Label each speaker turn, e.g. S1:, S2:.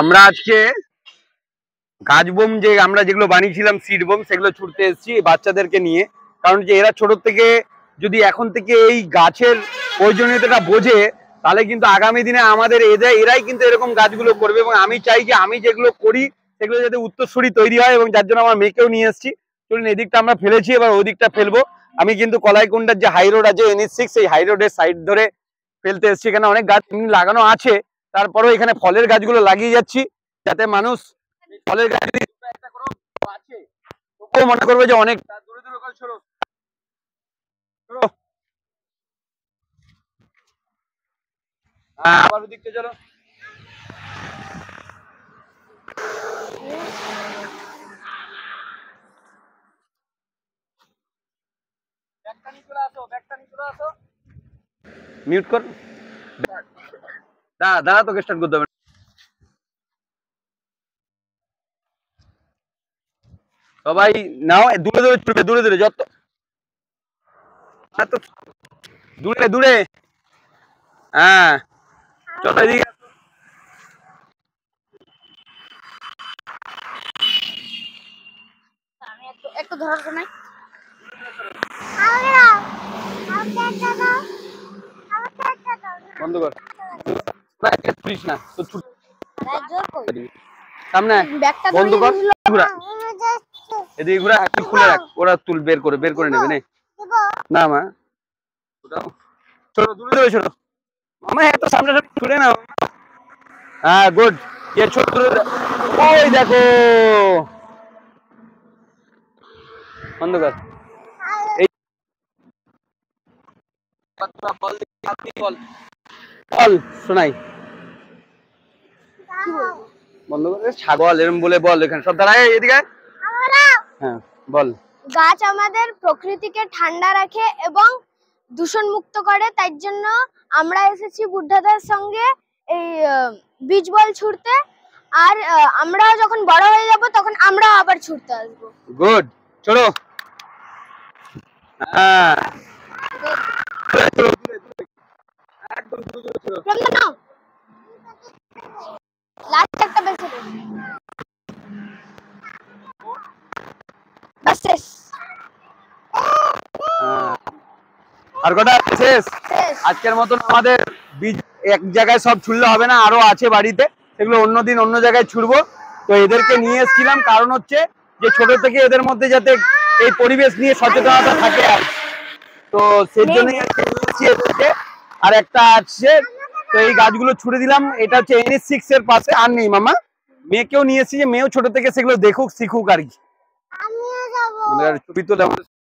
S1: আমরা আজকে গাছ বোম যে আমরা যেগুলো বানিয়েছিলাম সিড বোম সেগুলো ছুটতে এসেছি বাচ্চাদেরকে নিয়ে। কারণ যে এরা ছোট থেকে যদি এখন থেকে এই গাছের প্রয়োজনীয়তাটা বোঝে তাহলে কিন্তু আগামী দিনে আমাদের এরাই কিন্তু এরকম গাছগুলো করবে। এবং আমি চাই যে আমি যেগুলো করি সেগুলো যাতে উত্তরসূরি তৈরি হয়, এবং যার জন্য আমার মেয়েকেও নিয়ে এসেছি। চলুন, এদিকটা আমরা ফেলেছি, এবার ওই দিকটা ফেলবো। আমি কিন্তু কলাইকুণ্ডার যে হাই রোড আছে NH6 সেই হাই রোডের সাইড ধরে ফেলতে এসেছি। এখানে অনেক গাছ এমনি লাগানো আছে, তারপরেও এখানে ফলের গাছগুলো লাগিয়ে যাচ্ছি যাতে মানুষ ফলের গাছ আছে তবুও মনে করবে যে অনেক দূরে দূরে করে ছোড়ো ছোড়ো। হ্যাঁ, আবার ওদিকটা চলো। মিউট কর। দাঁড়া তোকে স্টার্ট করতে হবে। সবাই নাও, দূরে দূরে ছুটবে, দূরে দূরে যত দূরে দূরে। হ্যাঁ চলো এদিকে।
S2: একটু ধরার সময়
S1: বন্ধ কর, না তো সামনে বন্ধ কর। ঘুরা এদিকে, ঘুরা খুলে রাখ, ওরা তুল বের করে নেবে না মা। ছোট দূরে দূরে ছোট মামা, এত সামনে ছুড়ে না। হ্যাঁ গুড। ये ছোট ওই দেখো, বন্ধ কর। এই বল বল শোনাই, বন্ধ করে ছাগল এরকম বলে বল। এখানে সব দাঁড়ায়, এদিকে। হ্যাঁ বল।
S2: গাছ আমাদের প্রকৃতিকে ঠান্ডা রাখে এবং দূষণ মুক্ত করে, তাই জন্য আমরা এসেছি বুদ্ধদার সঙ্গে এই বীজ বল ছুটতে। আর আমরা যখন বড় হয়ে যাব তখন আমরা আবার ছুটতে আসবো।
S1: গুড, চলো। হ্যাঁ
S2: লাস্ট একটা বেশি বাস শেষ।
S1: আর কটা শেষ? আজকের মতন আমাদের বীজ এক জায়গায় সব ছুড়লে হবে না, আরো আছে বাড়িতে, সেগুলো অন্যদিন অন্য জায়গায় ছুড়বো। তো এদেরকে নিয়ে এসেছিলাম কারণ হচ্ছে যে ছোট থেকে এদের মধ্যে যাতে এই পরিবেশ নিয়ে সচেতনতা থাকে, তো সেই জন্যই এদেরকে। আর একটা আছে, তো এই গাছগুলো ছুড়ে দিলাম। এটা হচ্ছে NH6 এর পাশে। আর নেই মামা, মেয়েকেও নিয়ে এসেছি যে মেয়েও ছোট থেকে সেগুলো দেখুক শিখুক আর কি। ছবি তো